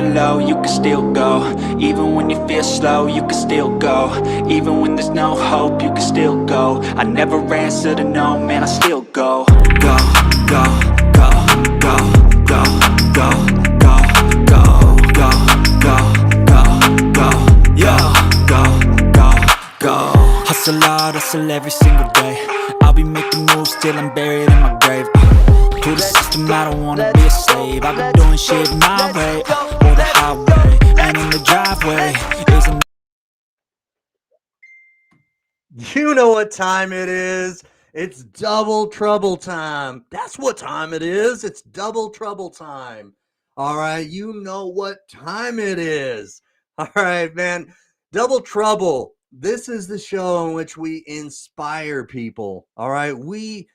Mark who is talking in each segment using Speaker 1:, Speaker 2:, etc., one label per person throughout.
Speaker 1: low, you can still go. Even when you feel slow, you can still go. Even when there's no hope, you can still go. I never answer to no, man, I still go. Go, go, go, go, go, go, go, go, go, go, go, go, yeah, go. Hustle hard, hustle every single day. I'll be making moves till I'm buried in my grave. To the system, I don't wanna be a slave. I've been doing shit my way, or the highway, and in the driveway is a...
Speaker 2: You know what time it is. It's double trouble time. That's what time it is. It's double trouble time. All right. You know what time it is. All right, man. Double trouble. This is the show in which we inspire people. All right. We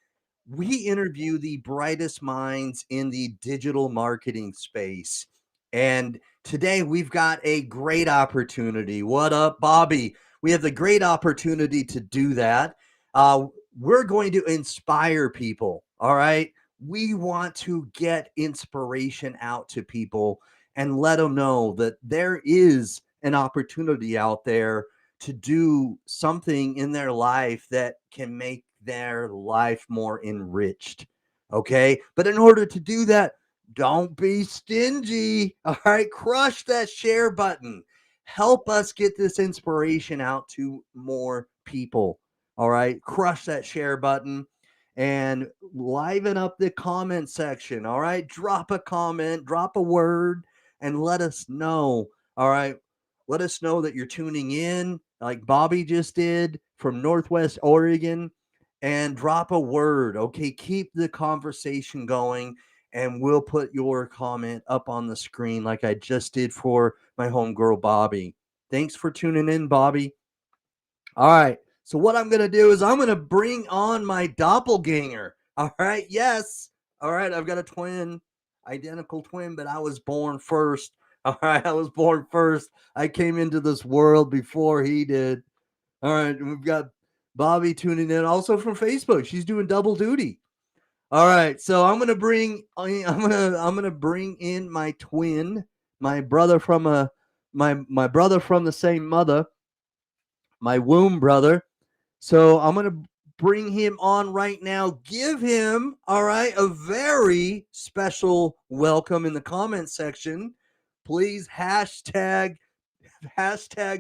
Speaker 2: interview the brightest minds in the digital marketing space. And today we've got a great opportunity. What up, Bobby? We have the great opportunity to do that. We're going to inspire people. All right. We want to get inspiration out to people and let them know that there is an opportunity out there to do something in their life that can make their life more enriched. Okay. But in order to do that, don't be stingy. All right. Crush that share button. Help us get this inspiration out to more people. All right. Crush that share button and liven up the comment section. All right. Drop a comment, drop a word, and let us know. All right. Let us know that you're tuning in, like Bobby just did from Northwest Oregon, and drop a word. Okay. Keep the conversation going, and we'll put your comment up on the screen like I just did for my homegirl, Bobby. Thanks for tuning in, Bobby. All right. So what I'm going to do is I'm going to bring on my doppelganger. All right. Yes. All right. I've got a twin, identical twin, but I was born first. All right. I was born first. I came into this world before he did. All right. We've got Bobby tuning in also from Facebook. She's doing double duty. All right. So I'm going to bring in my twin, my brother from my brother from the same mother, my womb brother. So I'm going to bring him on right now. Give him, all right, a very special welcome in the comment section. Please hashtag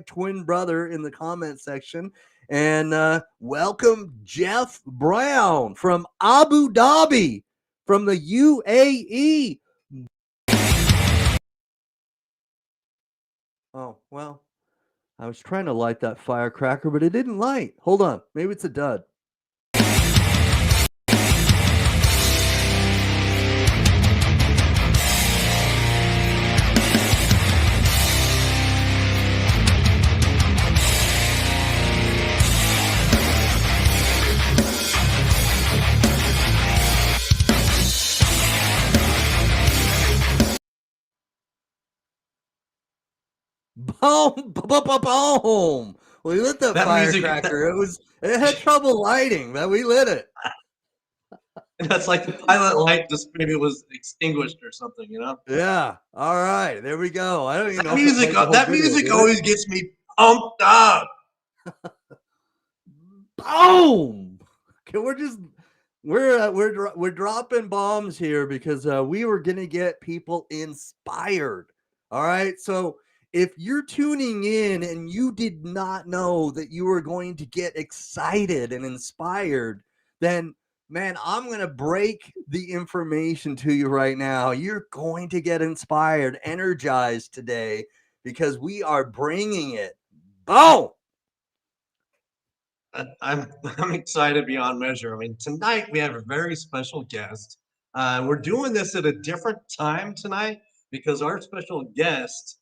Speaker 2: twin brother in the comment section. And welcome Jeff Brown from Abu Dhabi, from the UAE. Oh, well, I was trying to light that firecracker, but it didn't light. Hold on. Maybe it's a dud. Boom, boom, boom, boom. We lit that firecracker. It had trouble lighting, but we lit it.
Speaker 3: That's like the pilot light just maybe was extinguished or something, you know?
Speaker 2: Yeah. All right. There we go. I don't even know.
Speaker 3: That music always gets me pumped up.
Speaker 2: Boom. Okay, we're dropping bombs here because we were gonna get people inspired. All right. So if you're tuning in and you did not know that you were going to get excited and inspired, then man, I'm going to break the information to you right now. You're going to get inspired, energized today because we are bringing it. Boom.
Speaker 3: I'm excited beyond measure. I mean, tonight we have a very special guest. We're doing this at a different time tonight because our special guest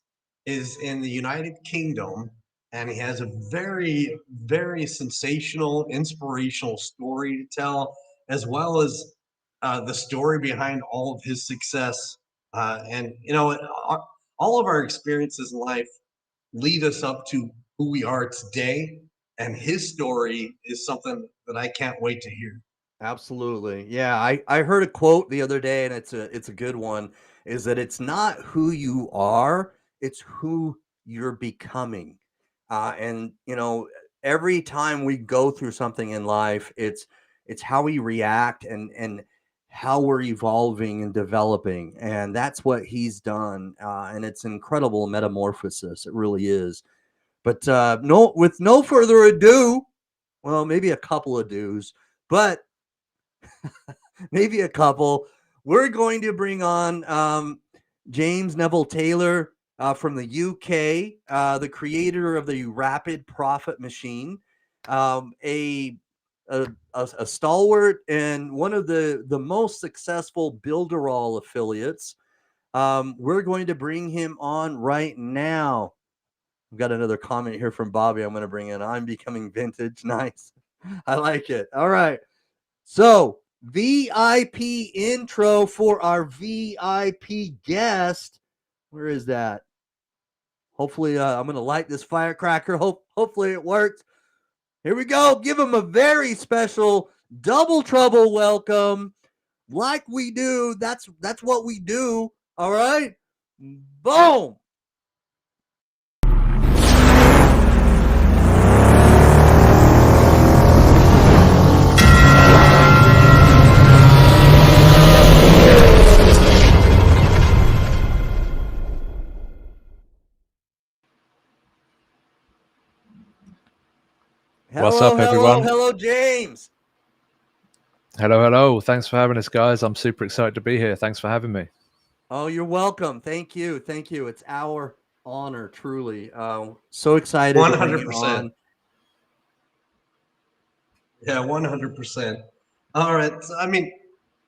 Speaker 3: is in the United Kingdom, and he has a very, very sensational, inspirational story to tell, as well as the story behind all of his success. And you know, all of our experiences in life lead us up to who we are today. And his story is something that I can't wait to hear.
Speaker 2: Absolutely. Yeah, I heard a quote the other day, and it's a good one. is that it's not who you are, it's who you're becoming. And every time we go through something in life, it's how we react and how we're evolving and developing, and that's what he's done. And it's incredible metamorphosis, it really is. But with no further ado, well, maybe a couple of do's, but maybe a couple. We're going to bring on James Neville-Taylor from the UK, the creator of the Rapid Profit Machine, a stalwart and one of the most successful builderall affiliates. We're going to bring him on right now. We've got another comment here from Bobby. I'm going to bring in. I'm becoming vintage. Nice. I like it. All right. So, VIP intro for our VIP guest. Where is that? Hopefully, I'm going to light this firecracker. Hopefully, it works. Here we go. Give him a very special double trouble welcome. Like we do. That's what we do. All right. Boom.
Speaker 4: What's up, everyone?
Speaker 2: Hello, James.
Speaker 4: Hello. Thanks for having us, guys. I'm super excited to be here. Thanks for having me.
Speaker 2: Oh, you're welcome. Thank you. It's our honor, truly. So excited
Speaker 3: 100%.
Speaker 2: to bring you on.
Speaker 3: Yeah, 100%. All right. So, I mean,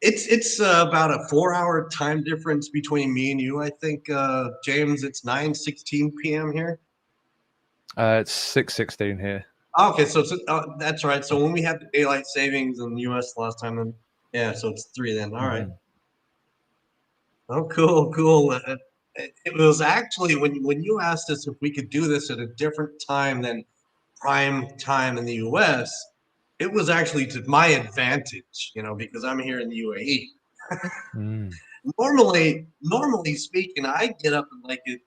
Speaker 3: it's about a 4-hour time difference between me and you. I think, James, it's 9:16 p.m. here.
Speaker 4: It's 6:16 here.
Speaker 3: Okay, so that's right. So when we had the daylight savings in the U.S. last time, then yeah, so it's 3 then. All right. Oh, cool. It was actually when you asked us if we could do this at a different time than prime time in the U.S., it was actually to my advantage, because I'm here in the UAE. Normally speaking, I get up at like at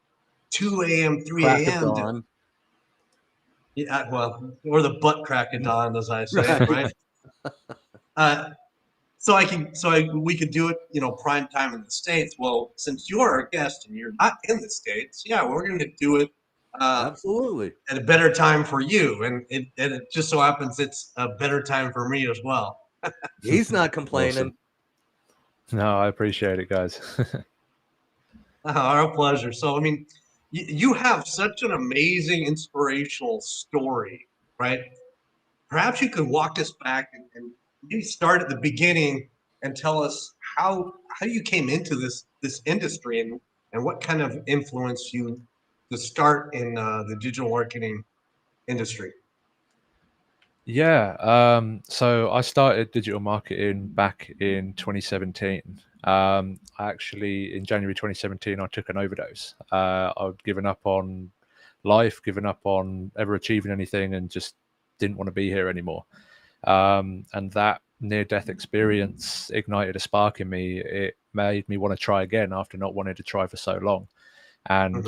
Speaker 3: 2 a.m., 3 a.m. Yeah, well, or the butt crack of dawn, as I say, right? So we could do it, prime time in the States. Well, since you're our guest and you're not in the States, yeah, we're going to do it
Speaker 2: absolutely
Speaker 3: at a better time for you, and it just so happens it's a better time for me as well.
Speaker 2: He's not complaining.
Speaker 4: Awesome. No, I appreciate it, guys.
Speaker 3: Our pleasure. So, I mean, you have such an amazing, inspirational story, right? Perhaps you could walk us back and maybe start at the beginning and tell us how you came into this industry and what kind of influenced you to start in the digital marketing industry.
Speaker 4: Yeah. So I started digital marketing back in 2017. Actually, in January 2017, I took an overdose. I'd given up on life, given up on ever achieving anything, and just didn't want to be here anymore. And that near-death experience ignited a spark in me. It made me want to try again after not wanting to try for so long. And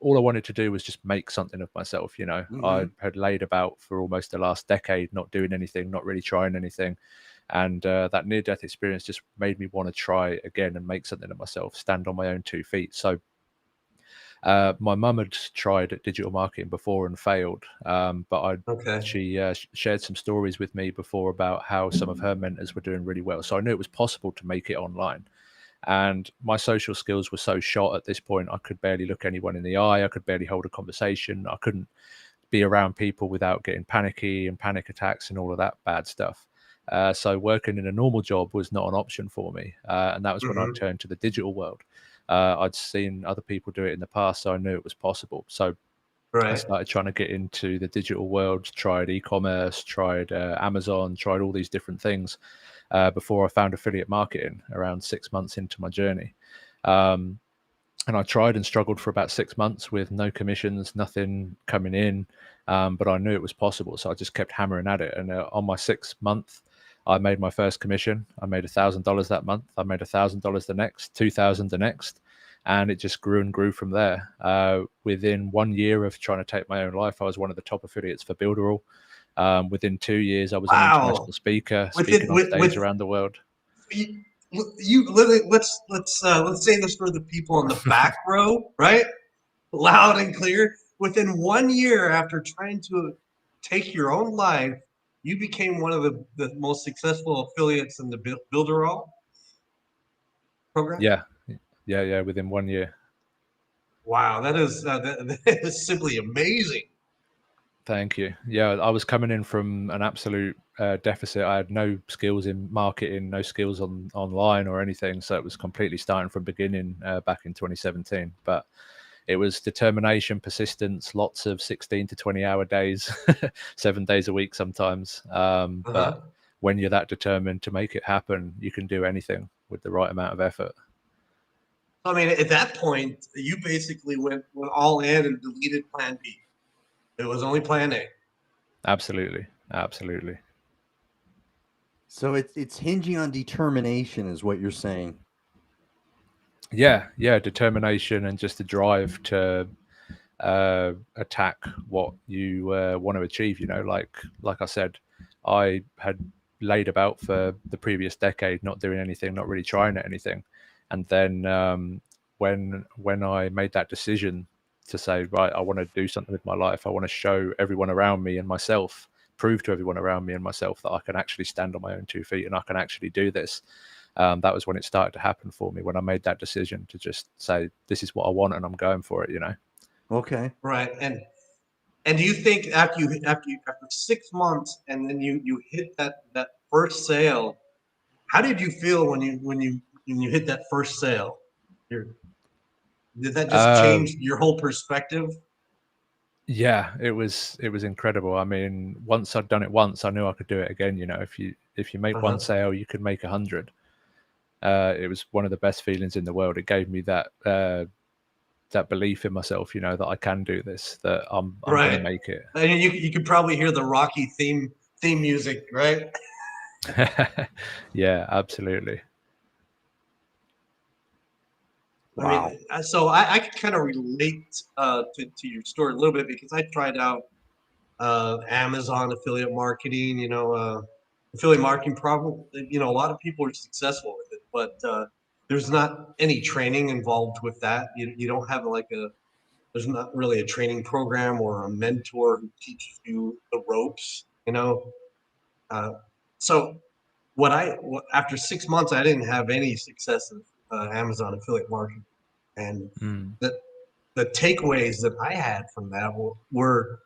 Speaker 4: all I wanted to do was just make something of myself. I had laid about for almost the last decade, not doing anything, not really trying anything. And that near-death experience just made me want to try again and make something of myself, stand on my own 2 feet. So my mum had tried digital marketing before and failed, but she shared some stories with me before about how some of her mentors were doing really well. So I knew it was possible to make it online. And my social skills were so shot at this point, I could barely look anyone in the eye. I could barely hold a conversation. I couldn't be around people without getting panicky and panic attacks and all of that bad stuff. So working in a normal job was not an option for me. And that was when I turned to the digital world. I'd seen other people do it in the past, so I knew it was possible. So I started trying to get into the digital world, tried e-commerce, tried Amazon, tried all these different things before I found affiliate marketing around 6 months into my journey. And I tried and struggled for about 6 months with no commissions, nothing coming in, but I knew it was possible. So I just kept hammering at it. And on my 6th month, I made my first commission. I made $1,000 that month. I made $1,000 the next, 2,000 the next, and it just grew and grew from there. Within 1 year of trying to take my own life, I was one of the top affiliates for builderall. Within 2 years, I was an
Speaker 3: Wow.
Speaker 4: international speaker,
Speaker 3: Within
Speaker 4: speaking on stage around the world.
Speaker 3: Let's say this for the people in the back row, right? Loud and clear. Within 1 year after trying to take your own life, you became one of the most successful affiliates in the builderall program.
Speaker 4: Yeah, within 1 year.
Speaker 3: Wow, that is simply amazing.
Speaker 4: Thank you. Yeah, I was coming in from an absolute deficit. I had no skills in marketing, no skills online or anything. So it was completely starting from beginning back in 2017. But it was determination, persistence, lots of 16 to 20 hour days, 7 days a week sometimes. But when you're that determined to make it happen, you can do anything with the right amount of effort.
Speaker 3: I mean, at that point, you basically went all in and deleted plan B. It was only plan A.
Speaker 4: Absolutely.
Speaker 2: So it's hinging on determination, is what you're saying.
Speaker 4: Yeah, determination and just the drive to attack what you want to achieve. Like I said, I had laid about for the previous decade, not doing anything, not really trying at anything, and then when I made that decision to say, right, I want to do something with my life, I want to show everyone around me and myself, prove to everyone around me and myself that I can actually stand on my own 2 feet and I can actually do this. That was when it started to happen for me, when I made that decision to just say, this is what I want and I'm going for it.
Speaker 2: Okay.
Speaker 3: Right. And do you think after 6 months and then you hit that first sale, how did you feel when you hit that first sale? Did that just change your whole perspective?
Speaker 4: Yeah, it was incredible. I mean, once I'd done it once, I knew I could do it again. If you make one sale, you could make 100. It was one of the best feelings in the world. It gave me that belief in myself, that I can do this, that I'm going to make it.
Speaker 3: And you could probably hear the Rocky theme music, right?
Speaker 4: Yeah, absolutely.
Speaker 2: Wow.
Speaker 3: I mean, so I can kind of relate to your story a little bit because I tried out Amazon affiliate marketing. Affiliate marketing probably, a lot of people are successful with it, but there's not any training involved with that. You don't have there's not really a training program or a mentor who teaches you the ropes. So after 6 months, I didn't have any success in Amazon affiliate marketing, and the takeaways that I had from that were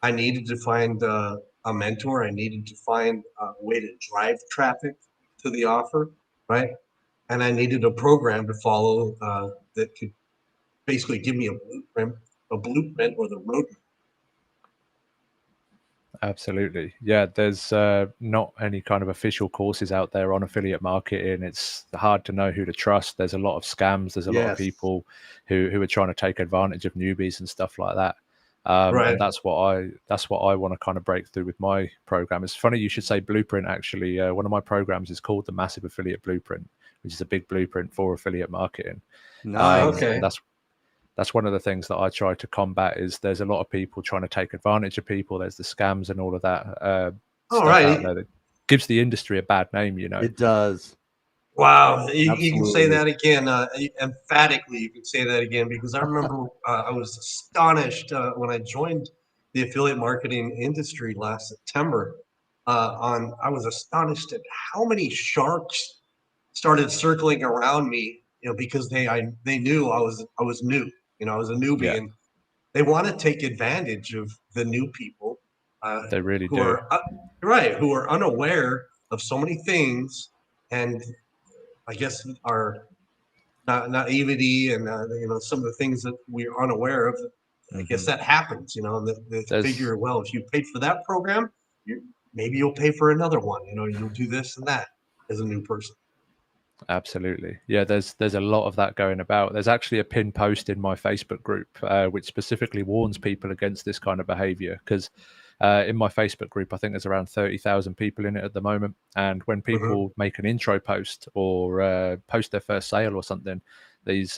Speaker 3: I needed to find a mentor. I needed to find a way to drive traffic to the offer, right? And I needed a program to follow that could basically give me a blueprint or the roadmap.
Speaker 4: Absolutely. Yeah, there's not any kind of official courses out there on affiliate marketing. It's hard to know who to trust. There's a lot of scams. There's a lot of people who are trying to take advantage of newbies and stuff like that. And that's what I want to kind of break through with my program. It's funny you should say blueprint. Actually, one of my programs is called the Massive Affiliate Blueprint, which is a big blueprint for affiliate marketing.
Speaker 2: Nice.
Speaker 3: Okay.
Speaker 4: That's one of the things that I try to combat. Is there's a lot of people trying to take advantage of people. There's the scams and all of that stuff out there that gives the industry a bad name.
Speaker 2: It does.
Speaker 3: Wow, you can say that again emphatically. You can say that again because I remember I was astonished when I joined the affiliate marketing industry last September. I was astonished at how many sharks started circling around me. Because they knew I was new. I was a newbie, and they want to take advantage of the new people.
Speaker 4: They really
Speaker 3: who
Speaker 4: do.
Speaker 3: who are unaware of so many things, and I guess our naivety and some of the things that we're unaware of. I guess that happens. They figure, well, if you paid for that program, maybe you'll pay for another one. You'll do this and that as a new person.
Speaker 4: Absolutely. Yeah, there's a lot of that going about. There's actually a pinned post in my Facebook group which specifically warns people against this kind of behavior because In my Facebook group, I think there's around 30,000 people in it at the moment. And when
Speaker 3: Mhm.
Speaker 4: people make an intro post or post their first sale or something, these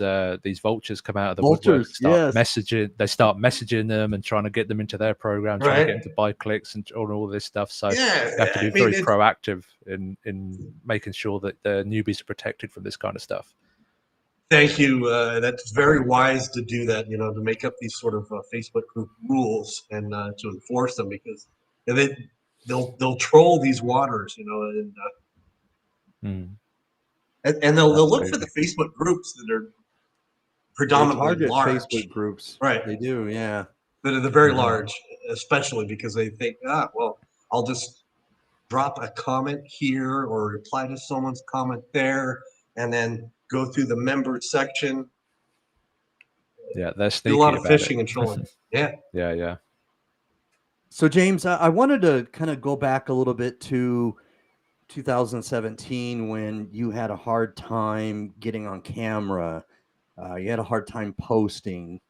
Speaker 4: vultures come out of the woodwork and
Speaker 2: Vultures,
Speaker 4: start
Speaker 2: yes.
Speaker 4: messaging. They start messaging them and trying to get them into their program, trying to get
Speaker 3: Right.
Speaker 4: them to buy clicks and all this stuff. So
Speaker 3: Yeah.
Speaker 4: you have to be
Speaker 3: I mean,
Speaker 4: very proactive in making sure that the newbies are protected from this kind of stuff.
Speaker 3: thank you. That's very wise to do that, to make up these sort of Facebook group rules and to enforce them, because they'll troll these waters,
Speaker 4: Mm,
Speaker 3: and they'll look for the
Speaker 4: absolutely.
Speaker 3: Facebook groups that are
Speaker 2: They
Speaker 3: predominantly
Speaker 2: target
Speaker 3: large,
Speaker 2: Facebook groups.
Speaker 3: right?
Speaker 2: They do, yeah.
Speaker 3: That are the very
Speaker 4: Mhm.
Speaker 3: large, especially because they think, well, I'll just drop a comment here or reply to someone's comment there, and then go through the members section.
Speaker 4: Yeah, they're
Speaker 3: Do a lot
Speaker 4: sneaky
Speaker 3: of
Speaker 4: about it.
Speaker 3: fishing and trolling. Yeah.
Speaker 4: Yeah, yeah.
Speaker 2: So James, I wanted to kind of go back a little bit to 2017 when you had a hard time getting on camera. You had a hard time posting.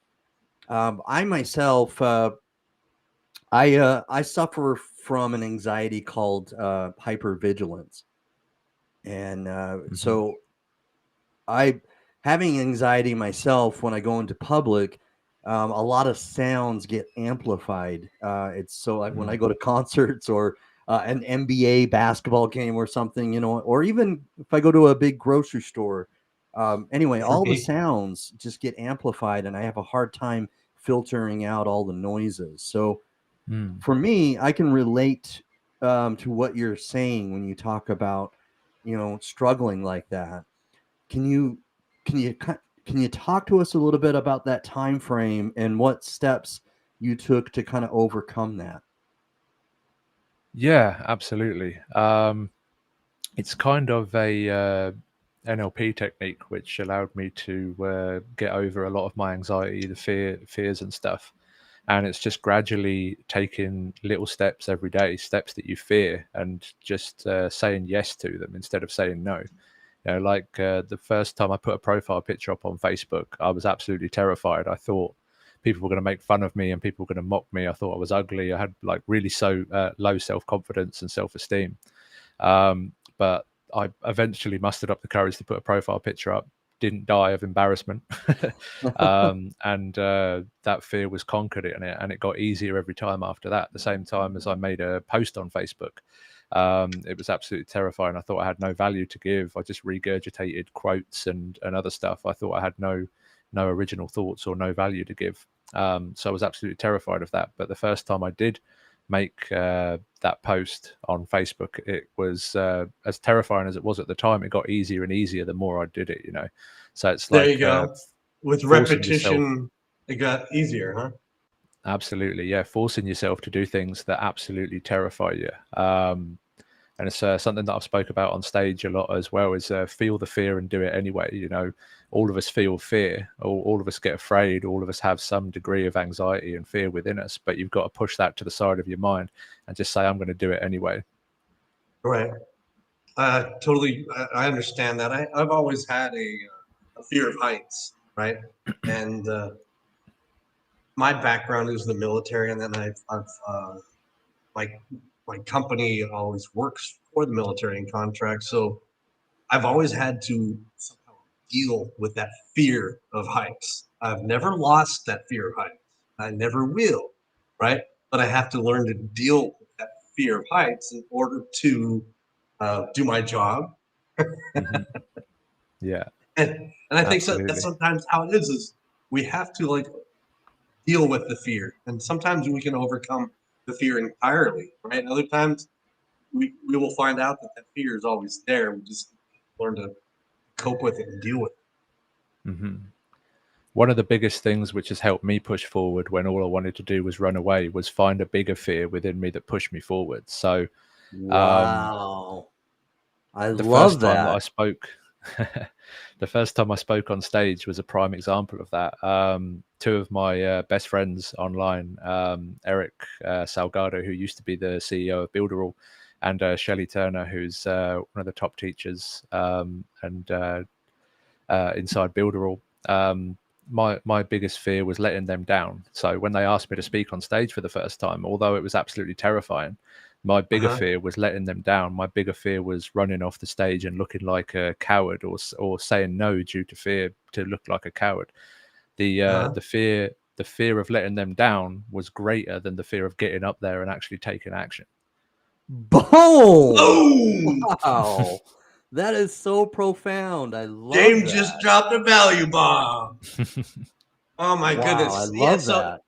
Speaker 2: I myself, I suffer from an anxiety called hypervigilance, and
Speaker 4: Mhm.
Speaker 2: so I having anxiety myself when I go into public. A lot of sounds get amplified. It's so like when I
Speaker 4: Mm.
Speaker 2: go to concerts or an NBA basketball game or something, or even if I go to a big grocery store. Anyway, all the
Speaker 3: Right.
Speaker 2: sounds just get amplified, and I have a hard time filtering out all the noises. So
Speaker 4: Mm.
Speaker 2: for me, I can relate to what you're saying when you talk about, struggling like that. Can you can you can you talk to us a little bit about that time frame and what steps you took to kind of overcome that?
Speaker 4: Yeah, absolutely. It's kind of a NLP technique which allowed me to get over a lot of my anxiety, the fears and stuff. And it's just gradually taking little steps every day, steps that you fear, and just saying yes to them instead of saying no. Like the first time I put a profile picture up on Facebook, I was absolutely terrified. I thought people were going to make fun of me and people were going to mock me. I thought I was ugly. I had like really low self-confidence and self-esteem. But I eventually mustered up the courage to put a profile picture up, didn't die of embarrassment. And that fear was conquered and it got easier every time after that. At the same time as I made a post on Facebook, it was absolutely terrifying. I thought I had no value to give. I just regurgitated quotes and other stuff. I thought I had no original thoughts or no value to give. So I was absolutely terrified of that. But the first time I did make that post on Facebook, it was as terrifying as it was at the time. It got easier and easier the more I did it. So it's
Speaker 3: There you
Speaker 4: like
Speaker 3: go. With
Speaker 4: forcing yourself.
Speaker 3: repetition, it got easier, huh?
Speaker 4: Absolutely, yeah, forcing yourself to do things that absolutely terrify you. And it's something that I've spoke about on stage a lot as well, is feel the fear and do it anyway. All of us feel fear, all of us get afraid, all of us have some degree of anxiety and fear within us, but you've got to push that to the side of your mind and just say, I'm going to do it anyway.
Speaker 3: Right. Totally. I understand that. I've always had a fear of heights, right? And my background is the military, and then my my company always works for the military and contracts, so I've always had to somehow deal with that fear of heights. I've never lost that fear of heights. I never will, right? But I have to learn to deal with that fear of heights in order to do my job.
Speaker 4: Hmm. Yeah,
Speaker 3: And I think so that's
Speaker 4: absolutely.
Speaker 3: sometimes how it is we have to like deal with the fear. And sometimes we can overcome the fear entirely, right? Other times we will find out that fear is always there. We just learn to cope with it and deal with it.
Speaker 4: Hmm. One of the biggest things which has helped me push forward when all I wanted to do was run away was find a bigger fear within me that pushed me forward. So um,
Speaker 2: Wow. I
Speaker 4: the
Speaker 2: love
Speaker 4: first time that I
Speaker 2: that.
Speaker 4: spoke, the first time I spoke on stage was a prime example of that. Two of my best friends online, Eric Salgado, who used to be the CEO of Builderall, and Shelley Turner, who's one of the top teachers and inside Builderall. my biggest fear was letting them down. So when they asked me to speak on stage for the first time, although it was absolutely terrifying, my bigger fear was letting them down. My bigger fear was running off the stage and looking like a coward, or saying no due to fear to look like a coward. The fear of letting them down was greater than the fear of getting up there and actually taking action.
Speaker 2: Boom!
Speaker 3: Boom!
Speaker 2: Wow, that is so profound. I love
Speaker 3: James
Speaker 2: that.
Speaker 3: just dropped a value bomb. Oh my
Speaker 2: Wow,
Speaker 3: goodness!
Speaker 2: I
Speaker 3: Yeah,
Speaker 2: love that.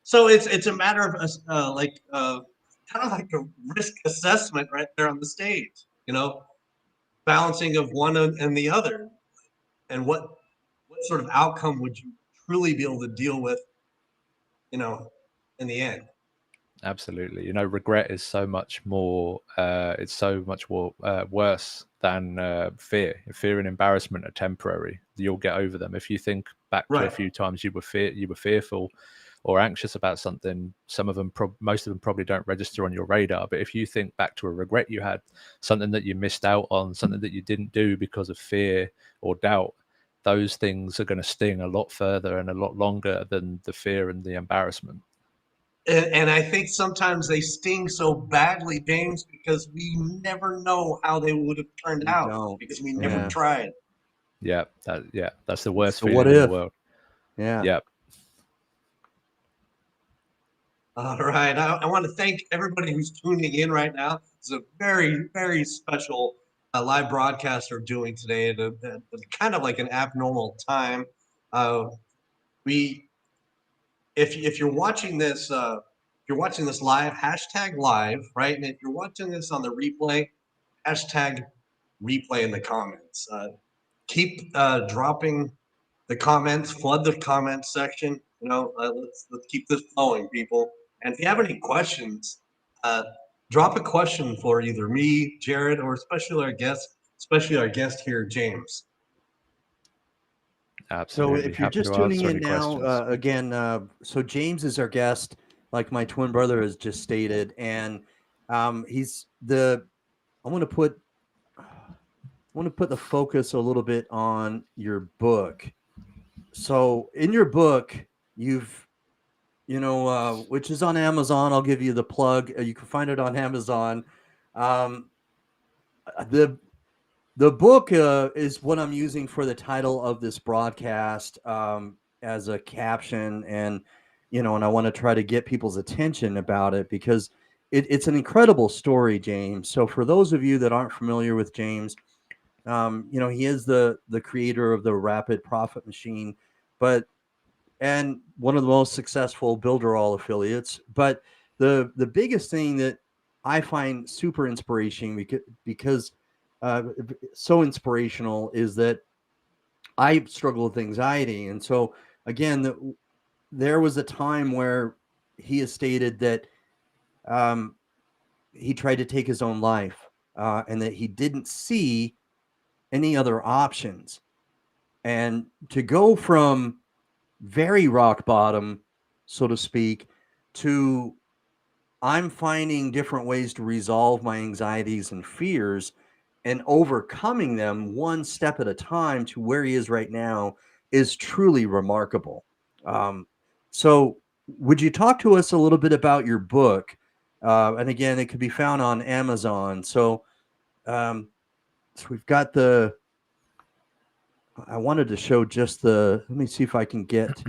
Speaker 3: so it's a matter of kind of like a risk assessment right there on the stage. Balancing of one and the other, and what sort of outcome would you truly be able to deal with, in the end.
Speaker 4: Absolutely. Regret is so much more, it's so much more worse than fear. Fear and embarrassment are temporary. You'll get over them. If you think back to a
Speaker 3: Right.
Speaker 4: few times you were fearful or anxious about something, most of them probably don't register on your radar. But if you think back to a regret you had, something that you missed out on, something that you didn't do because of fear or doubt, those things are going to sting a lot further and a lot longer than the fear and the embarrassment.
Speaker 3: And I think sometimes they sting so badly, James, because we never know how they would have turned
Speaker 2: We
Speaker 3: out
Speaker 2: don't.
Speaker 3: because we
Speaker 2: Yeah.
Speaker 3: never tried.
Speaker 4: Yeah, that's the worst
Speaker 2: So
Speaker 4: feeling
Speaker 2: what
Speaker 4: in the
Speaker 2: if?
Speaker 4: world.
Speaker 2: Yeah.
Speaker 4: Yeah.
Speaker 3: All right. I want to thank everybody who's tuning in right now. It's a very, very special live broadcast we're doing today at kind of like an abnormal time. We, if you're watching this, live, hashtag live, right? And if you're watching this on the replay, hashtag replay in the comments. Keep dropping the comments, flood the comments section. Let's keep this flowing, people. And if you have any questions, drop a question for either me, Jared, or especially our guest here, James.
Speaker 2: So
Speaker 4: Absolutely.
Speaker 2: if you're
Speaker 4: Happy
Speaker 2: just
Speaker 4: to
Speaker 2: tuning
Speaker 4: answer
Speaker 2: in
Speaker 4: any
Speaker 2: now,
Speaker 4: questions.
Speaker 2: again, so James is our guest, like my twin brother has just stated, and he's the. I want to put the focus a little bit on your book. So in your book, you've which is on Amazon. I'll give you the plug. You can find it on Amazon. Um, the book is what I'm using for the title of this broadcast as a caption, and and I want to try to get people's attention about it because it's an incredible story, James. So for those of you that aren't familiar with James, he is the creator of the Rapid Profit Machine, and one of the most successful builderall affiliates. But the biggest thing that I find super inspiration because so inspirational is that I struggle with anxiety, and so again, there was a time where he has stated that um, he tried to take his own life, and that he didn't see any other options, and to go from very rock bottom, so to speak, to I'm finding different ways to resolve my anxieties and fears and overcoming them one step at a time to where he is right now is truly remarkable. Um, so, would you talk to us a little bit about your book? And again, it could be found on Amazon. So we've got I wanted to show just let me see if I can get.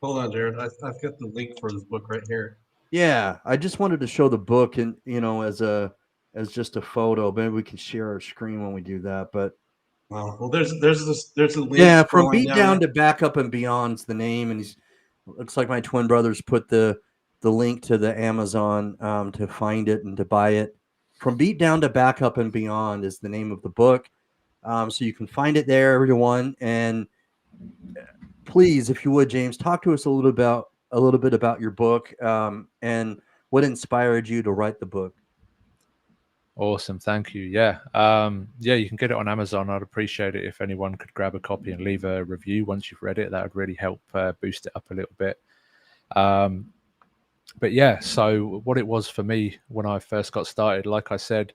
Speaker 3: Hold on, Jared. I've got the link for this book right here.
Speaker 2: Yeah, I just wanted to show the book and as just a photo. Maybe we can share our screen when we do that. But
Speaker 3: Well, there's a link.
Speaker 2: yeah, from
Speaker 3: scrolling
Speaker 2: beat down
Speaker 3: there.
Speaker 2: to back up and beyond's the name, and looks like my twin brothers put the link to the Amazon to find it and to buy it. From beat down to back up and beyond is the name of the book, so you can find it there, everyone. And please, if you would, James, talk to us a little bit about your book and what inspired you to write the book.
Speaker 4: Awesome, thank you. Yeah, you can get it on Amazon. I'd appreciate it if anyone could grab a copy and leave a review once you've read it. That would really help boost it up a little bit. But yeah, so what it was for me when I first got started, like I said,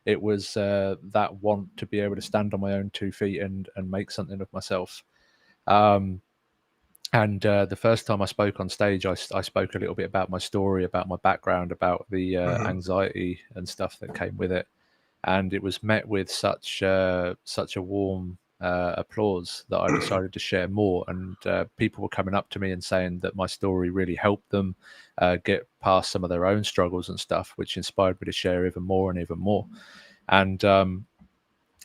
Speaker 4: it was that want to be able to stand on my own 2 feet and make something of myself. And the first time I spoke on stage, I spoke a little bit about my story, about my background, about the anxiety and stuff that came with it, and it was met with such such a warm applause that I decided to share more. And people were coming up to me and saying that my story really helped them get past some of their own struggles and stuff, which inspired me to share even more and even more. And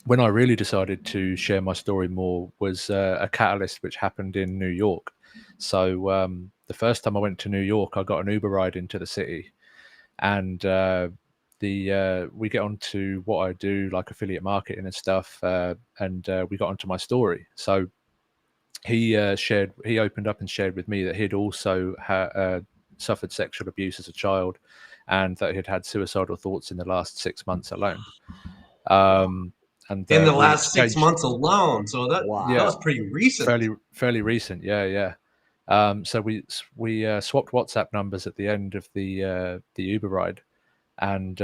Speaker 4: when I really decided to share my story more was a catalyst which happened in New York. So the first time I went to New York, I got an Uber ride into the city, and we get onto what I do, like affiliate marketing and stuff, and we got onto my story. So he opened up and shared with me that he'd also suffered sexual abuse as a child, and that he'd had suicidal thoughts in the last 6 months alone. And
Speaker 3: In the
Speaker 4: we
Speaker 3: last 6 months
Speaker 4: exchanged.
Speaker 3: alone. So that
Speaker 2: Wow.
Speaker 3: was pretty recent.
Speaker 4: Fairly recent, yeah. So we swapped WhatsApp numbers at the end of the Uber ride, and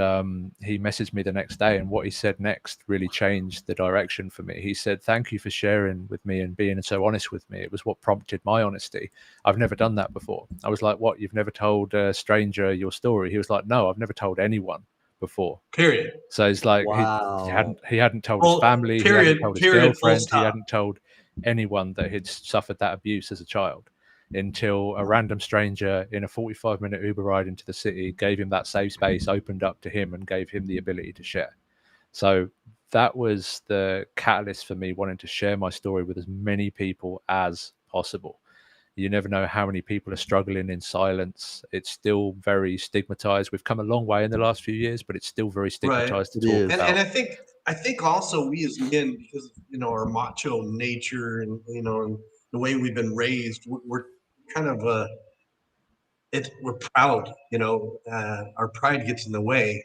Speaker 4: he messaged me the next day, and what he said next really changed the direction for me. He said, "Thank you for sharing with me and being so honest with me. It was what prompted my honesty. I've never done that before." I was like, "What? You've never told a stranger your story?" He was like, "No, I've never told anyone before."
Speaker 3: Period.
Speaker 4: So it's like
Speaker 2: Wow.
Speaker 4: he hadn't told his family, he hadn't told his
Speaker 3: Period. Full
Speaker 4: girlfriend, he
Speaker 3: stop.
Speaker 4: hadn't told anyone that he'd suffered that abuse as a child, until a random stranger in a 45-minute Uber ride into the city gave him that safe space, opened up to him, and gave him the ability to share. So that was the catalyst for me wanting to share my story with as many people as possible. You never know how many people are struggling in silence. It's still very stigmatized. We've come a long way in the last few years, but it's still very
Speaker 3: Right.
Speaker 4: stigmatized to
Speaker 2: It
Speaker 4: talk
Speaker 2: is.
Speaker 3: And
Speaker 4: about.
Speaker 3: I think also we as men, because of, our macho nature and and the way we've been raised, we're kind of we're proud. Our pride gets in the way,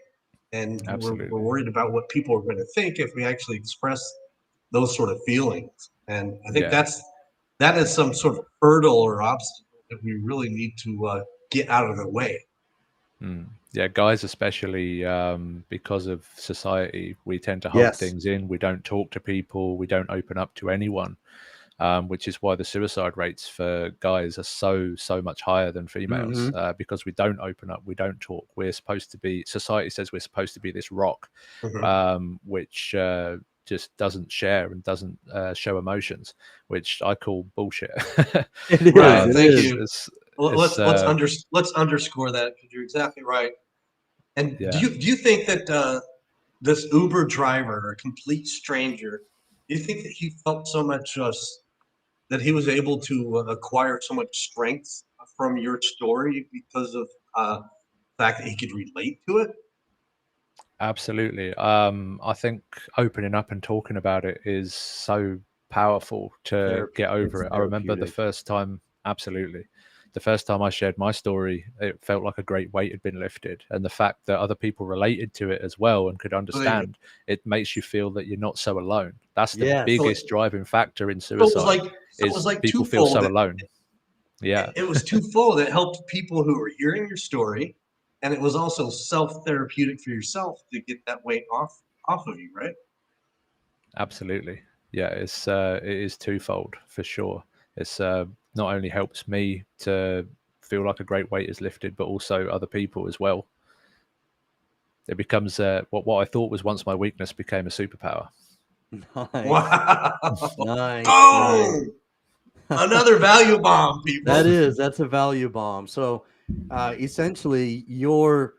Speaker 3: and we're
Speaker 4: Absolutely.
Speaker 3: worried about what people are going to think if we actually express those sort of feelings. And I think
Speaker 4: Yeah.
Speaker 3: that is some sort of hurdle or obstacle that we really need to get out of the way.
Speaker 4: Yeah, guys, especially because of society, we tend to hold
Speaker 2: Yes.
Speaker 4: things in. We don't talk to people. We don't open up to anyone, which is why the suicide rates for guys are so much higher than females,
Speaker 2: Hmm.
Speaker 4: because we don't open up. We don't talk. We're supposed to be, society says we're supposed to be this rock,
Speaker 3: Mhm.
Speaker 4: which just doesn't share and doesn't show emotions, which I call bullshit.
Speaker 2: It is.
Speaker 3: Right.
Speaker 2: It
Speaker 3: Thank
Speaker 2: is.
Speaker 3: you.
Speaker 4: It's
Speaker 3: Let's underscore that, because you're exactly right. And do
Speaker 4: yeah.
Speaker 3: you think that this Uber driver, a complete stranger, do you think that he felt so much that he was able to acquire so much strength from your story because of the fact that he could relate to it?
Speaker 4: Absolutely. I think opening up and talking about it is so powerful to get
Speaker 2: It's
Speaker 4: over it. I remember the
Speaker 2: therapeutic.
Speaker 4: first time, absolutely. The first time I shared my story, it felt like a great weight had been lifted. And the fact that other people related to it as well and could
Speaker 3: Believe me.
Speaker 4: understand, it makes you feel that you're not so alone. That's the
Speaker 2: Yes.
Speaker 3: So,
Speaker 4: biggest driving factor in
Speaker 3: so it was
Speaker 4: suicide,
Speaker 3: like
Speaker 4: is people feel
Speaker 3: twofold.
Speaker 4: so alone. Yeah.
Speaker 3: It was twofold. It helped people who were hearing your story, and it was also self-therapeutic for yourself to get that weight off of you, right?
Speaker 4: Absolutely. Yeah, it is twofold for sure. It's not only helps me to feel like a great weight is lifted, but also other people as well. It becomes what I thought was once my weakness became a superpower.
Speaker 2: Nice.
Speaker 3: Wow!
Speaker 2: Nice. Nice.
Speaker 3: Boom! Another value bomb, people.
Speaker 2: That's a value bomb. So essentially your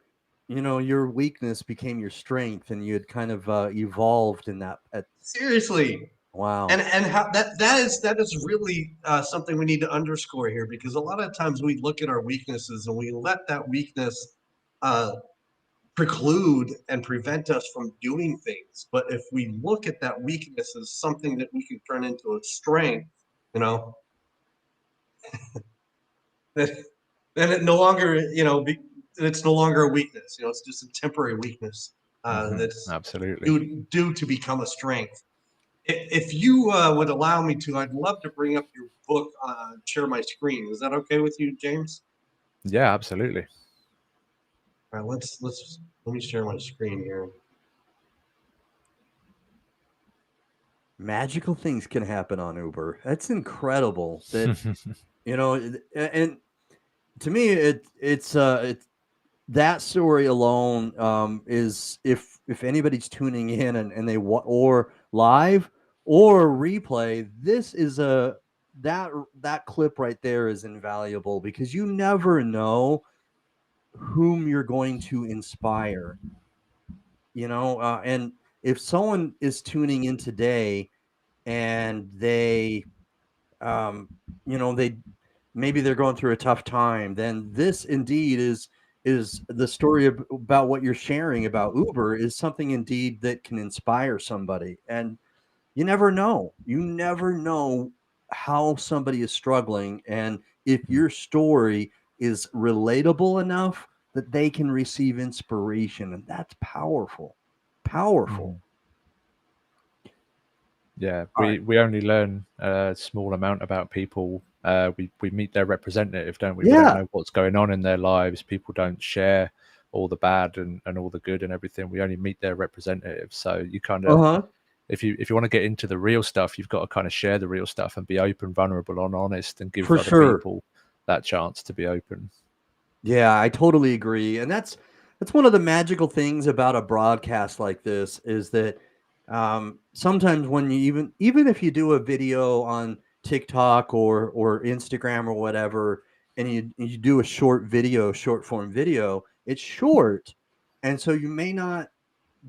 Speaker 2: weakness became your strength, and you had kind of evolved in that
Speaker 3: Seriously.
Speaker 2: wow.
Speaker 3: And how that is really something we need to underscore here, because a lot of times we look at our weaknesses and we let that weakness uh, preclude and prevent us from doing things. But if we look at that weakness as something that we can turn into a strength, you know, then, then it no longer, it's no longer a weakness. It's just a temporary weakness that's
Speaker 4: Absolutely.
Speaker 3: due to become a strength. If you would allow me to, I'd love to bring up your book, share my screen. Is that okay with you, James?
Speaker 4: Yeah, absolutely.
Speaker 3: All right, let me share my screen here.
Speaker 2: Magical things can happen on Uber. That's incredible. That You know, and to me, it's that story alone is if anybody's tuning in and they or live or replay, this is a that clip right there is invaluable because you never know whom you're going to inspire, you know, and if someone is tuning in today and they um, you know, they maybe they're going through a tough time, then this indeed is the story about what you're sharing about Uber is something indeed that can inspire somebody. And you never know how somebody is struggling, and if your story is relatable enough that they can receive inspiration, and that's powerful, powerful.
Speaker 4: Mhm. Yeah,
Speaker 2: All right.
Speaker 4: we only learn a small amount about people. We meet their representative, don't we? We don't
Speaker 2: Yeah.
Speaker 4: know what's going on in their lives. People don't share all the bad and all the good and everything. We only meet their representative. So you kind of,
Speaker 2: Uh-huh.
Speaker 4: if you want to get into the real stuff, you've got to kind of share the real stuff and be open, vulnerable, and honest, and give
Speaker 2: For
Speaker 4: other
Speaker 2: sure.
Speaker 4: people that chance to be open.
Speaker 2: Yeah, I totally agree. And that's one of the magical things about a broadcast like this is that sometimes when you even if you do a video on TikTok or Instagram or whatever, and you do a short form video, it's short. And so you may not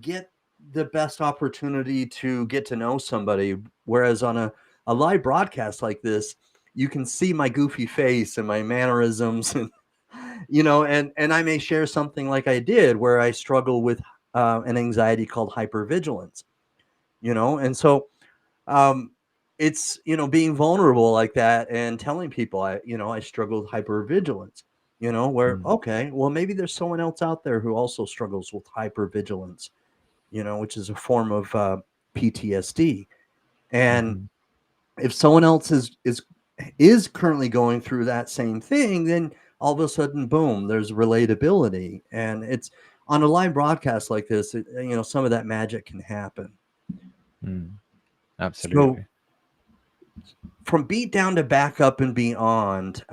Speaker 2: get the best opportunity to get to know somebody. Whereas on a live broadcast like this, you can see my goofy face and my mannerisms and you know, and I may share something like I did where I struggle with an anxiety called hypervigilance, you know, and so um, it's being vulnerable like that and telling people I struggle with hypervigilance, where
Speaker 4: Mm.
Speaker 2: okay, well maybe there's someone else out there who also struggles with hypervigilance, which is a form of PTSD, and
Speaker 4: Hmm.
Speaker 2: if someone else is currently going through that same thing, then all of a sudden, boom, there's relatability, and it's on a live broadcast like this. Some of that magic can happen.
Speaker 4: Mm.
Speaker 2: So
Speaker 4: Absolutely.
Speaker 2: from beat down to back up and beyond.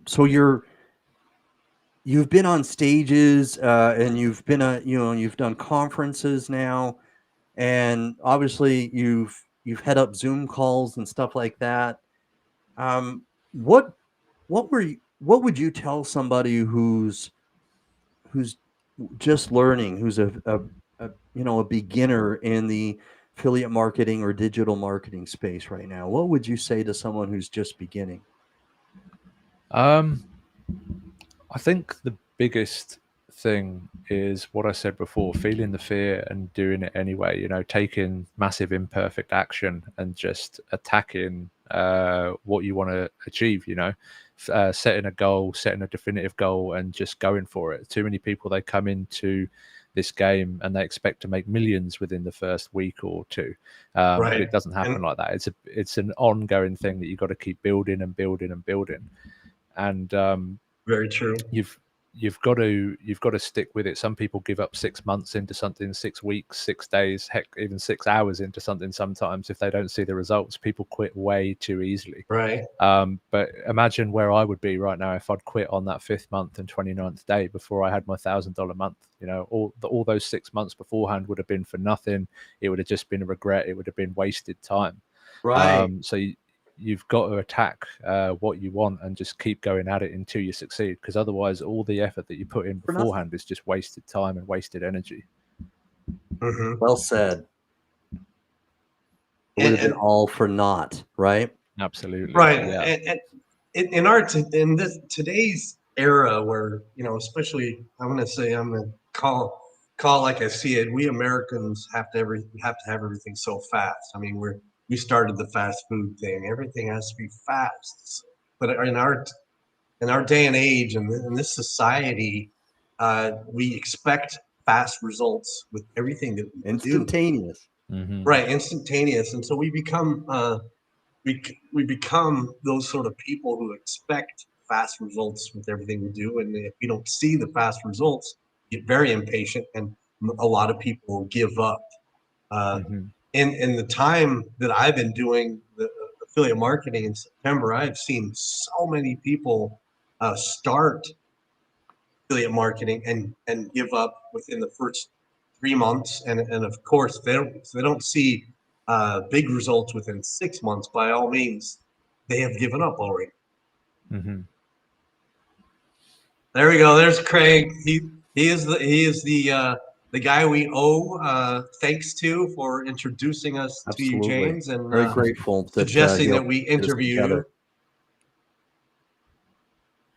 Speaker 2: So you've been on stages, and you've been you've done conferences now, and obviously you've head up Zoom calls and stuff like that. Um, what what would you tell somebody who's just learning, who's a beginner in the affiliate marketing or digital marketing space right now? What would you say to someone who's just beginning?
Speaker 4: Um, I think the biggest thing is what I said before, feeling the fear and doing it anyway, taking massive imperfect action and just attacking what you want to achieve, setting a goal, setting a definitive goal and just going for it. Too many people, they come into this game and they expect to make millions within the first week or two. But
Speaker 3: Right.
Speaker 4: it doesn't happen
Speaker 3: And
Speaker 4: like that. It's an ongoing thing that you've got to keep building and building and building. And
Speaker 3: very true.
Speaker 4: you've got to stick with it. Some people give up 6 months into something, 6 weeks, 6 days, heck, even 6 hours into something. Sometimes if they don't see the results, people quit way too easily.
Speaker 3: Right.
Speaker 4: But imagine where I would be right now if I'd quit on that 5th month and 29th day before I had my $1,000 month. All those 6 months beforehand would have been for nothing. It would have just been a regret. It would have been wasted time.
Speaker 2: Right.
Speaker 4: So you've got to attack what you want and just keep going at it until you succeed, because otherwise all the effort that you put in
Speaker 2: For nothing.
Speaker 4: beforehand is just wasted time and wasted energy.
Speaker 3: Hmm.
Speaker 2: Well said. It would
Speaker 3: And,
Speaker 2: have been
Speaker 3: and
Speaker 2: all for naught, right?
Speaker 4: Absolutely.
Speaker 3: right.
Speaker 4: Yeah.
Speaker 3: And in this today's era where, especially I'm gonna call like I see it, we Americans have to have everything so fast. I mean, we started the fast food thing. Everything has to be fast. But in our day and age and in this society, we expect fast results with everything that we do.
Speaker 2: Instantaneous.
Speaker 4: Hmm.
Speaker 3: Right, instantaneous, and so we become those sort of people who expect fast results with everything we do, and if we don't see the fast results, get very impatient, and a lot of people give up. Uh,
Speaker 4: Hmm.
Speaker 3: in the time that I've been doing the affiliate marketing in September, I've seen so many people start affiliate marketing and give up within the first 3 months, and of course if they don't see big results within 6 months, by all means, they have given up already.
Speaker 4: Mm-hmm.
Speaker 3: There we go. There's Craig. He is the guy we owe thanks to for introducing us to you,
Speaker 2: Absolutely.
Speaker 3: James, and
Speaker 2: Very grateful that
Speaker 3: suggesting
Speaker 2: he'll
Speaker 3: that we
Speaker 2: get us
Speaker 3: interview
Speaker 2: together.
Speaker 3: you.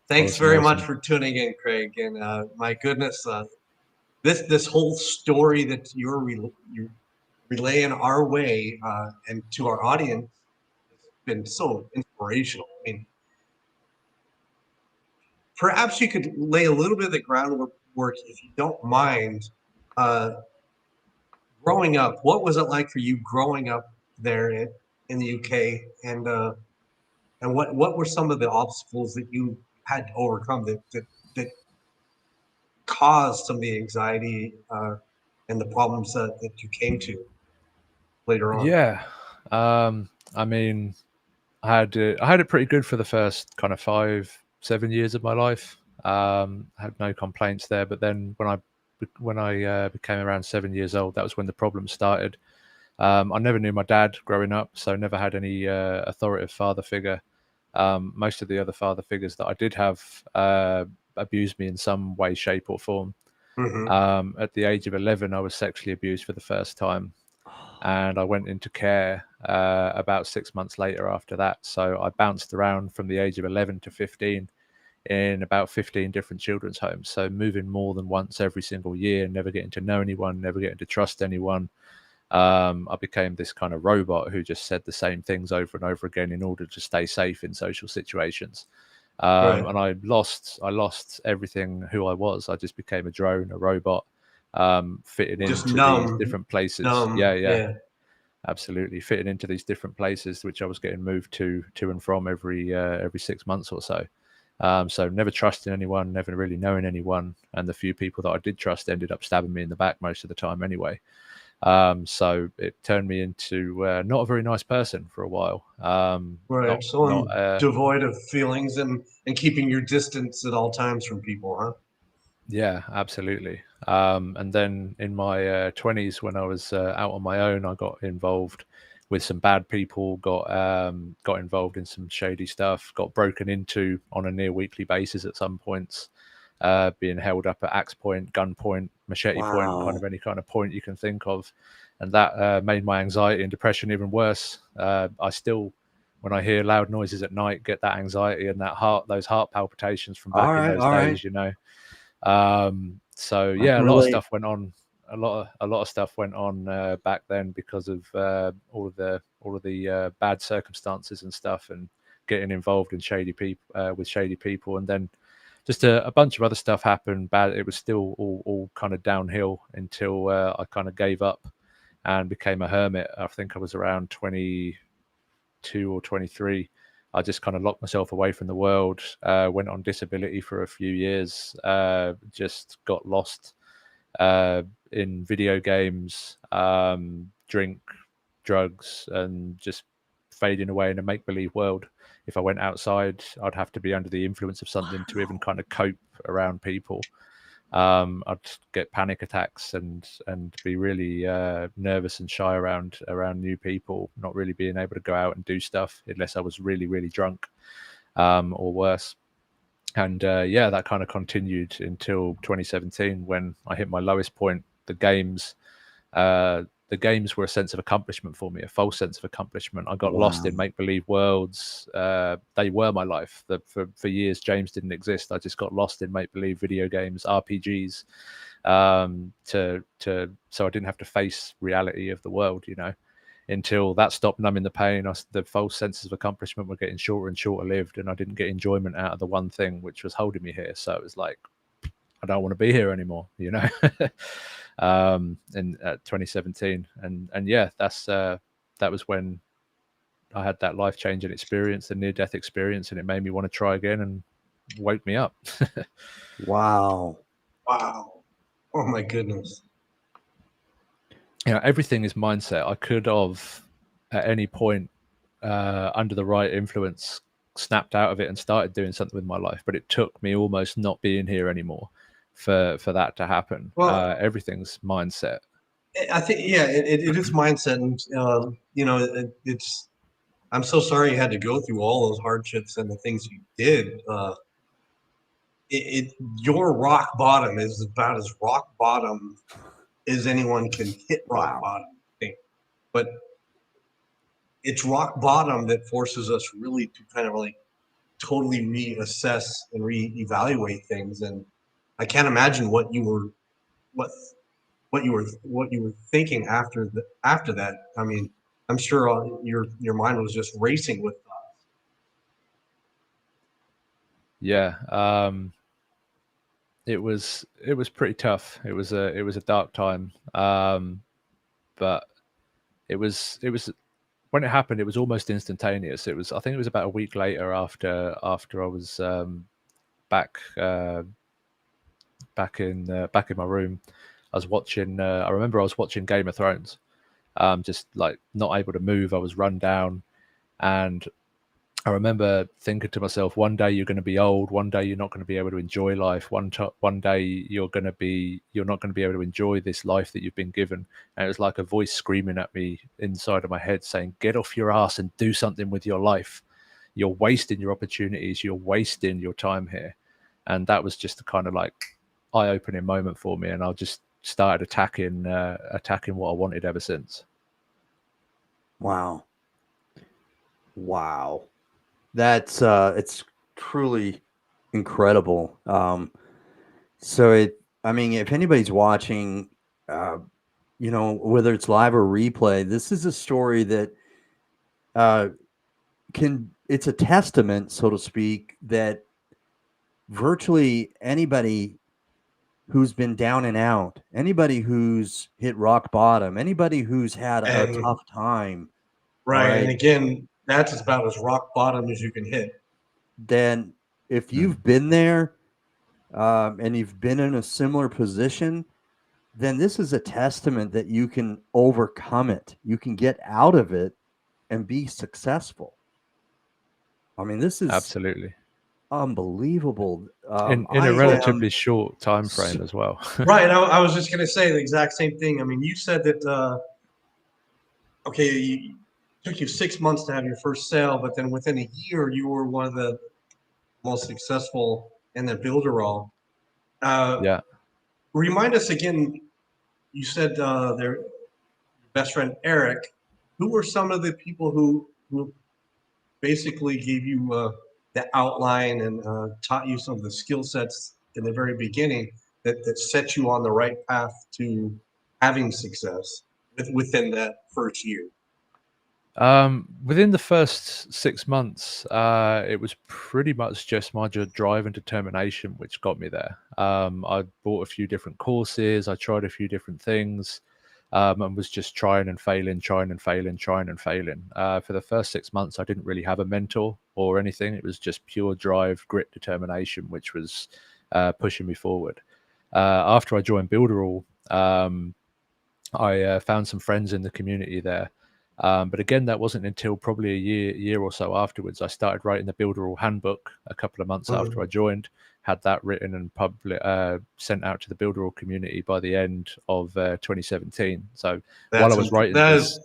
Speaker 3: Thanks
Speaker 4: Awesome,
Speaker 3: very
Speaker 4: awesome.
Speaker 3: much for tuning in, Craig. And my goodness, this whole story that you're relaying our way and to our audience has been so inspirational. I mean, perhaps you could lay a little bit of the groundwork, if you don't mind. Growing up, what was it like for you growing up there in the UK, and what were some of the obstacles that you had to overcome that caused some of the anxiety and the problems that you came to later on?
Speaker 4: Yeah. I mean, I had it pretty good for the first kind of 5-7 years of my life. I had no complaints there, but then when I became around 7 years old, that was when the problems started. I never knew my dad growing up, so never had any authoritative father figure. Most of the other father figures that I did have abused me in some way, shape, or form.
Speaker 3: Mm-hmm.
Speaker 4: At the age of 11, I was sexually abused for the first time, and I went into care about 6 months later after that. So I bounced around from the age of 11 to 15 in about 15 different children's homes. So moving more than once every single year, never getting to know anyone, never getting to trust anyone. I became this kind of robot who just said the same things over and over again in order to stay safe in social situations.
Speaker 3: Right.
Speaker 4: And I lost everything who I was. I just became a drone, a robot, fitting
Speaker 3: Just
Speaker 4: into these
Speaker 3: numb,
Speaker 4: different places.
Speaker 3: numb.
Speaker 4: Yeah,
Speaker 3: Yeah.
Speaker 4: absolutely, fitting into these different places, which I was getting moved to and from every 6 months or so. So never trusting anyone, never really knowing anyone, and the few people that I did trust ended up stabbing me in the back most of the time anyway. So it turned me into not a very nice person for a while.
Speaker 3: Right.
Speaker 4: Not
Speaker 3: So
Speaker 4: not
Speaker 3: I'm devoid of feelings and keeping your distance at all times from people, huh?
Speaker 4: Yeah, absolutely. And then in my 20s, when I was out on my own, I got involved with some bad people, got involved in some shady stuff, got broken into on a near weekly basis at some points, being held up at axe point, gun point, machete point, kind
Speaker 2: Wow.
Speaker 4: of any kind of point you can think of. And that made my anxiety and depression even worse. I still, when I hear loud noises at night, get that anxiety and those heart palpitations from back
Speaker 2: All
Speaker 4: in
Speaker 2: right.
Speaker 4: those
Speaker 2: All right.
Speaker 4: days, you know. So
Speaker 2: I
Speaker 4: yeah, a
Speaker 2: can
Speaker 4: lot of
Speaker 2: relate.
Speaker 4: stuff went on. A lot of stuff went on back then because of all of the bad circumstances and stuff, and getting involved in shady people with shady people, and then just a bunch of other stuff happened. Bad. It was still all kind of downhill until I kind of gave up and became a hermit. I think I was around 22 or 23. I just kind of locked myself away from the world, went on disability for a few years, just got lost in video games, drink, drugs, and just fading away in a make-believe world. If I went outside, I'd have to be under the influence of something to even kind of cope around people. I'd get panic attacks and be really nervous and shy around new people, not really being able to go out and do stuff unless I was really, really drunk, or worse. And yeah, that kind of continued until 2017 when I hit my lowest point. The games were a sense of accomplishment for me, a false sense of accomplishment. I got lost
Speaker 2: Wow.
Speaker 4: in make-believe worlds. They were my life. For years, James didn't exist. I just got lost in make-believe video games, RPGs, so I didn't have to face reality of the world, you know. Until that stopped numbing the pain, the false senses of accomplishment were getting shorter and shorter lived, and I didn't get enjoyment out of the one thing which was holding me here. So it was like, I don't want to be here anymore, you know. In 2017, and yeah, that was when I had that life-changing experience, the near-death experience, and it made me want to try again and woke me up.
Speaker 2: Wow.
Speaker 3: Wow. Oh my goodness.
Speaker 4: You know, everything is mindset. I could have at any point under the right influence, snapped out of it and started doing something with my life. But it took me almost not being here anymore for that to happen.
Speaker 3: Well,
Speaker 4: Everything's mindset.
Speaker 3: I think, yeah, it is mindset, and it's. I'm so sorry you had to go through all those hardships and the things you did. Your rock bottom is about as rock bottom as anyone can hit rock
Speaker 2: Wow.
Speaker 3: bottom, I think. But it's rock bottom that forces us really to kind of like totally reassess and reevaluate things. And I can't imagine what you were thinking after that. I mean, I'm sure your mind was just racing with thoughts.
Speaker 4: Yeah. It was pretty tough. It was a dark time. But it was when it happened, it was almost instantaneous. I think it was about a week later after I was back in my room. I was watching. I remember I was watching Game of Thrones. Just like not able to move. I was run down, and I remember thinking to myself, one day you're going to be old. One day you're not going to be able to enjoy life. One day you're not going to be able to enjoy this life that you've been given. And it was like a voice screaming at me inside of my head saying, get off your ass and do something with your life. You're wasting your opportunities. You're wasting your time here. And that was just a kind of like eye-opening moment for me. And I just started attacking what I wanted ever since.
Speaker 2: Wow. That's it's truly incredible. I mean, if anybody's watching, whether it's live or replay, this is a story that it's a testament, so to speak, that virtually anybody who's been down and out, anybody who's hit rock bottom, anybody who's had a tough time,
Speaker 3: right? And again, that's about as rock bottom as you can hit.
Speaker 2: Then if you've been there and you've been in a similar position, then this is a testament that you can overcome it. You can get out of it and be successful. I mean, this is
Speaker 4: absolutely
Speaker 2: unbelievable.
Speaker 4: In a relatively short time frame as well.
Speaker 3: Right. I was just going to say the exact same thing. I mean, you said that, it took you 6 months to have your first sale, but then within a year, you were one of the most successful in the builderall.
Speaker 4: Yeah.
Speaker 3: Remind us again, you said their best friend, Eric. Who were some of the people who basically gave you the outline and taught you some of the skill sets in the very beginning that set you on the right path to having success within that first year?
Speaker 4: Within the first 6 months, it was pretty much just my drive and determination which got me there. I bought a few different courses, I tried a few different things, and was just trying and failing. For the first 6 months, I didn't really have a mentor or anything. It was just pure drive, grit, determination, which was pushing me forward. After I joined Builderall, I found some friends in the community there. But again, that wasn't until probably a year or so afterwards. I started writing the Builderall handbook a couple of months after I joined, had that written and sent out to the Builderall community by the end of 2017. So while I was writing
Speaker 3: that
Speaker 4: this,
Speaker 3: is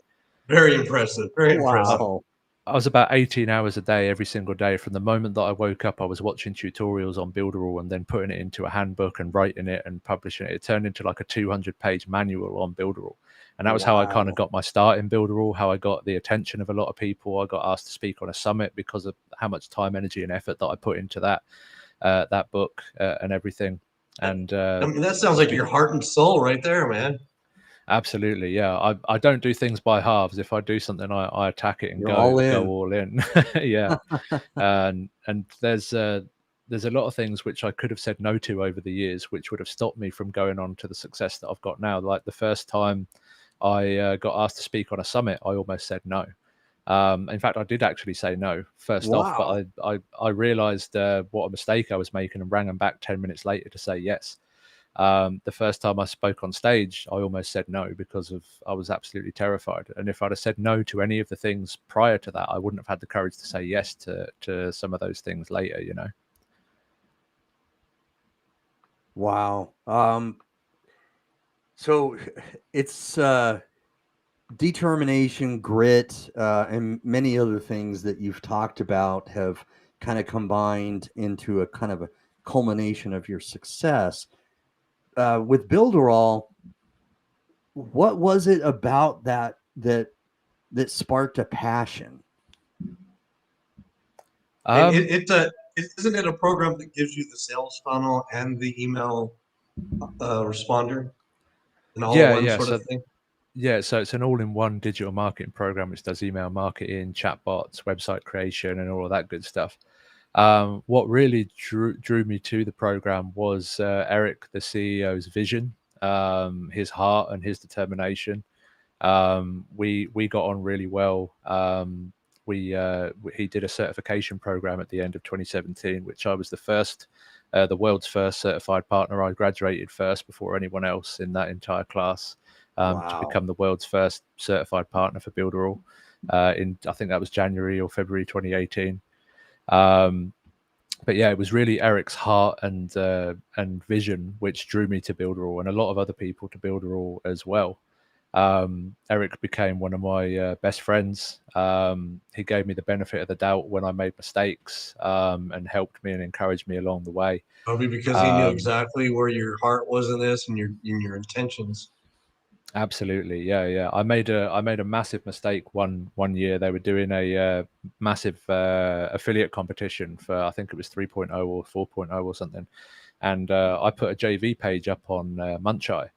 Speaker 3: very impressive. Very impressive.
Speaker 4: I was about 18 hours a day, every single day. From the moment that I woke up, I was watching tutorials on Builderall and then putting it into a handbook and writing it and publishing it. It turned into like a 200-page manual on Builderall. And that was how I kind of got my start in Builderall, how I got the attention of a lot of people. I got asked to speak on a summit because of how much time, energy, and effort that I put into that book and everything. And
Speaker 3: I mean, that sounds like your heart and soul right there, man.
Speaker 4: Absolutely, yeah. I don't do things by halves. If I do something, I attack it and go all in. Yeah. And there's a lot of things which I could have said no to over the years, which would have stopped me from going on to the success that I've got now. Like the first time I got asked to speak on a summit, I almost said no. In fact, I did actually say no first off, but I realized what a mistake I was making and rang them back 10 minutes later to say yes. The first time I spoke on stage, I almost said no because I was absolutely terrified. And if I'd have said no to any of the things prior to that, I wouldn't have had the courage to say yes to some of those things later, you know?
Speaker 2: Wow. So it's determination, grit, and many other things that you've talked about have kind of combined into a kind of a culmination of your success. With builderall, what was it about that sparked a passion?
Speaker 3: And
Speaker 4: Um,
Speaker 3: isn't it a program that gives you the sales funnel and the email responder and all in
Speaker 4: yeah,
Speaker 3: one
Speaker 4: yeah.
Speaker 3: sort of
Speaker 4: So
Speaker 3: thing?
Speaker 4: yeah, so it's an all-in-one digital marketing program which does email marketing, chatbots, website creation, and all of that good stuff. What really drew me to the program was Eric, the CEO's vision, his heart, and his determination. We got on really well. He did a certification program at the end of 2017, which I was the world's first certified partner. I graduated first before anyone else in that entire class to
Speaker 2: Wow.
Speaker 4: become the world's first certified partner for builderall. I think that was January or February 2018. But yeah, it was really Eric's heart and vision which drew me to builderall, and a lot of other people to builderall as well. Eric became one of my best friends. He gave me the benefit of the doubt when I made mistakes, and helped me and encouraged me along the way.
Speaker 3: Probably because he knew exactly where your heart was in this and your intentions.
Speaker 4: Absolutely, yeah, yeah. I made a massive mistake one year. They were doing a massive affiliate competition for, I think it was 3.0 or 4.0 or something, and I put a JV page up on Muncheye.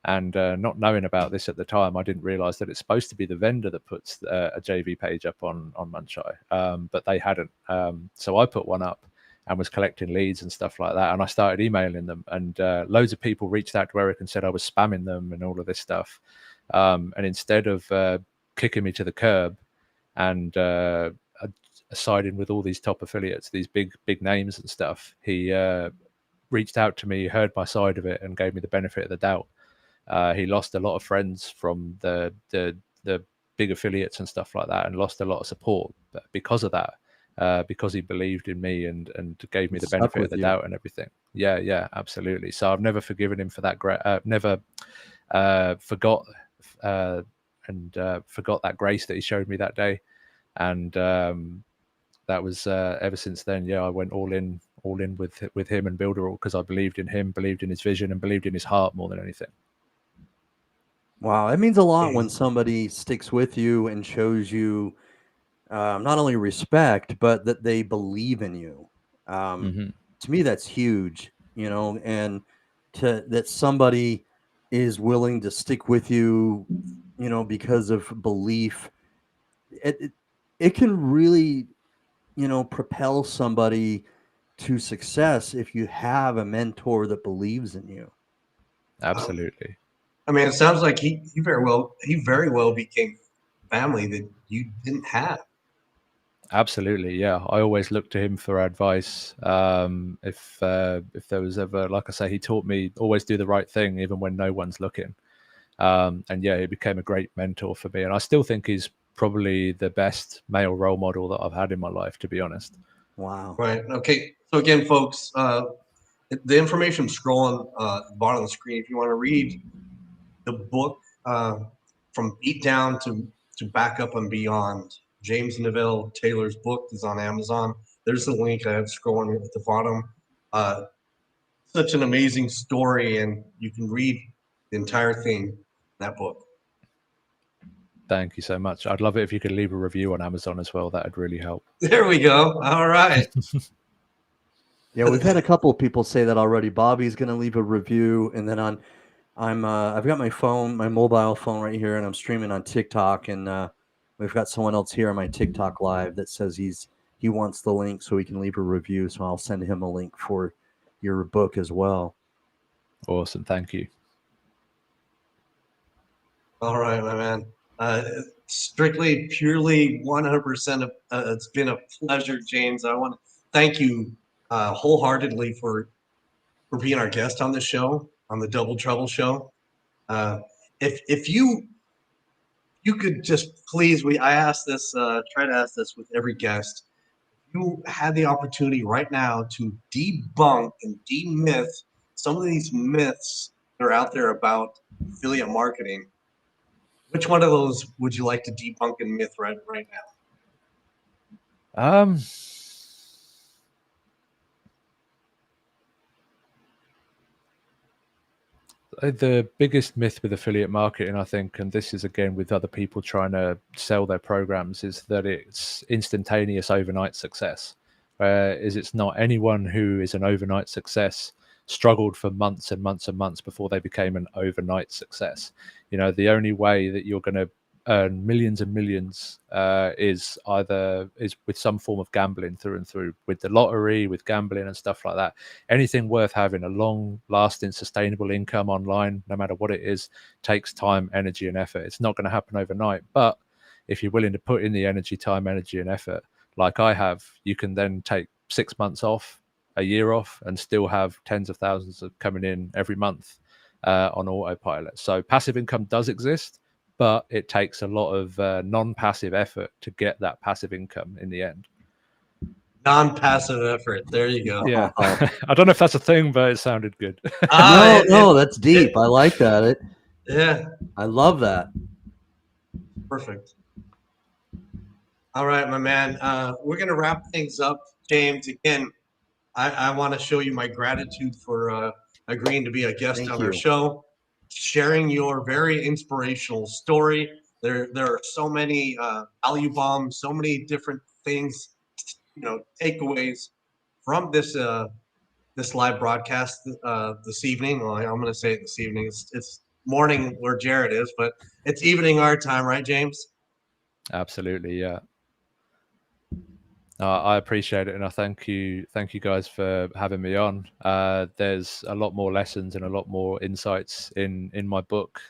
Speaker 4: And not knowing about this at the time, I didn't realize that it's supposed to be the vendor that puts a JV page up on Muncheye, but they hadn't. So I put one up and was collecting leads and stuff like that. And I started emailing them, and loads of people reached out to Eric and said I was spamming them and all of this stuff. And instead of kicking me to the curb and siding with all these top affiliates, these big names and stuff, he reached out to me, heard my side of it, and gave me the benefit of the doubt. He lost a lot of friends from the big affiliates and stuff like that, and lost a lot of support because of that. Because he believed in me and gave me the
Speaker 2: Stuck
Speaker 4: benefit of
Speaker 2: with
Speaker 4: the
Speaker 2: you.
Speaker 4: doubt and everything. Yeah, yeah, absolutely. So I've never forgiven him for that. Never forgot forgot that grace that he showed me that day. And that was ever since then. Yeah, I went all in with him and builderall because I believed in him, believed in his vision, and believed in his heart more than anything.
Speaker 2: Wow, it means a lot when somebody sticks with you and shows you not only respect, but that they believe in you.
Speaker 4: Hmm.
Speaker 2: To me, that's huge, you know, and that somebody is willing to stick with you, you know, because of belief. It, it can really, you know, propel somebody to success if you have a mentor that believes in you.
Speaker 4: Absolutely.
Speaker 3: I mean, it sounds like he very well became family that you didn't have.
Speaker 4: Absolutely, yeah. I always look to him for advice. If there was ever, like I say, he taught me always do the right thing, even when no one's looking. And yeah, he became a great mentor for me, and I still think he's probably the best male role model that I've had in my life, to be honest.
Speaker 2: Wow.
Speaker 3: Right. Okay. So again, folks, the information scrolling at the bottom of the screen. If you want to read the book from Beat Down to Back Up and Beyond, James Neville-Taylor's book is on Amazon. There's the link I have scrolling at the bottom. Such an amazing story, and you can read the entire thing in that book.
Speaker 4: Thank you so much. I'd love it if you could leave a review on Amazon as well. That'd really help.
Speaker 3: There we go. All right.
Speaker 2: Yeah, we've had a couple of people say that already. Bobby's going to leave a review, and then I've got my phone, my mobile phone right here, and I'm streaming on TikTok, and we've got someone else here on my TikTok live that says he wants the link so he can leave a review. So I'll send him a link for your book as well.
Speaker 4: Awesome. Thank you.
Speaker 3: All right, my man. Strictly, purely, 100%. It's been a pleasure, James. I want to thank you wholeheartedly for being our guest on the show. on the Double Trouble Show. If you could just please, I ask this, try to ask this with every guest. If you had the opportunity right now to debunk and demyth some of these myths that are out there about affiliate marketing, which one of those would you like to debunk and myth right now?
Speaker 4: The biggest myth with affiliate marketing, I think, and this is again with other people trying to sell their programs, is that it's instantaneous overnight success. Is it's not. Anyone who is an overnight success struggled for months and months and months before they became an overnight success. You know, the only way that you're going to earn millions and millions is with some form of gambling through and through, with the lottery, with gambling and stuff like that. Anything worth having a long lasting sustainable income online, no matter what it is, takes time, energy and effort. It's not going to happen overnight, but if you're willing to put in the energy, time, energy and effort like I have, you can then take 6 months off, a year off, and still have tens of thousands of coming in every month on autopilot. So passive income does exist, but it takes a lot of non-passive effort to get that passive income in the end.
Speaker 3: Non-passive effort. There you go.
Speaker 4: Yeah. I don't know if that's a thing, but it sounded good.
Speaker 2: No, that's deep. I like that.
Speaker 3: Yeah.
Speaker 2: I love that.
Speaker 3: Perfect. All right, my man. We're going to wrap things up. James, again, I want to show you my gratitude for agreeing to be a guest on our show, sharing your very inspirational story. There are so many value bombs, so many different things, takeaways from this this live broadcast this evening. Well, I'm going to say it this evening. It's morning where Jared is, but it's evening our time, right, James?
Speaker 4: Absolutely, yeah. I appreciate it, and I thank you guys for having me on. There's a lot more lessons and a lot more insights in my book.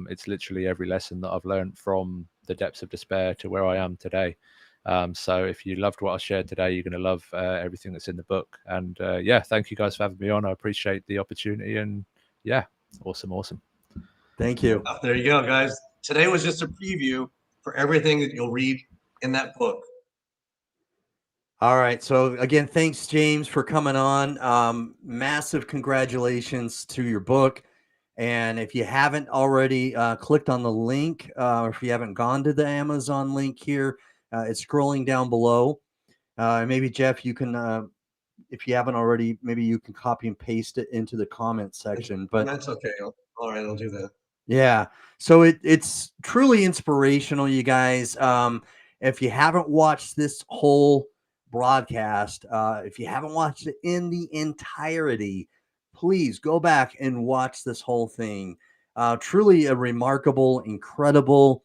Speaker 4: It's literally every lesson that I've learned from the depths of despair to where I am today. So if you loved what I shared today, you're going to love everything that's in the book. And yeah, thank you guys for having me on. I appreciate the opportunity, and yeah, awesome.
Speaker 2: Thank you.
Speaker 3: There you go, guys. Today was just a preview for everything that you'll read in that book.
Speaker 2: All right. So again, thanks, James, for coming on. Massive congratulations to your book. And if you haven't already clicked on the link, or if you haven't gone to the Amazon link here, it's scrolling down below. Maybe, Jeff, you can, if you haven't already, maybe you can copy and paste it into the comment section. But
Speaker 3: that's okay. All right, I'll do that.
Speaker 2: Yeah. So it's truly inspirational, you guys. If you haven't watched this whole broadcast, if you haven't watched it in the entirety, please go back and watch this whole thing. Truly a remarkable, incredible,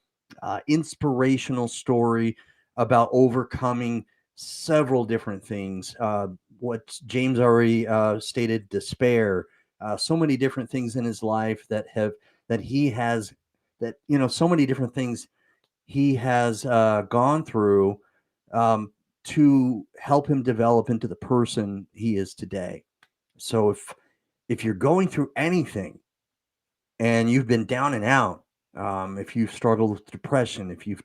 Speaker 2: inspirational story about overcoming several different things. What James already stated, despair, so many different things in his life that he has, so many different things he has gone through to help him develop into the person he is today. So if you're going through anything and you've been down and out, if you've struggled with depression, if you've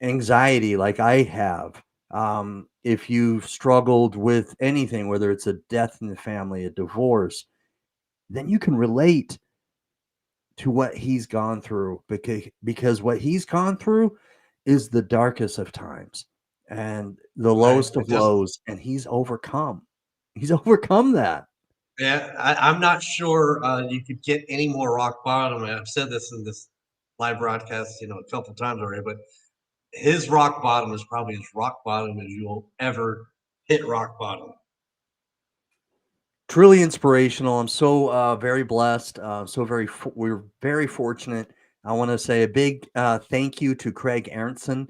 Speaker 2: anxiety like I have, if you've struggled with anything, whether it's a death in the family, a divorce, then you can relate to what he's gone through, because what he's gone through is the darkest of times and the lowest of lows, and he's overcome that.
Speaker 3: Yeah, I'm not sure you could get any more rock bottom. I've said this in this live broadcast, a couple times already, but his rock bottom is probably as rock bottom as you'll ever hit rock bottom.
Speaker 2: Truly inspirational. I'm so very blessed. We're very fortunate. I want to say a big thank you to Craig Aronson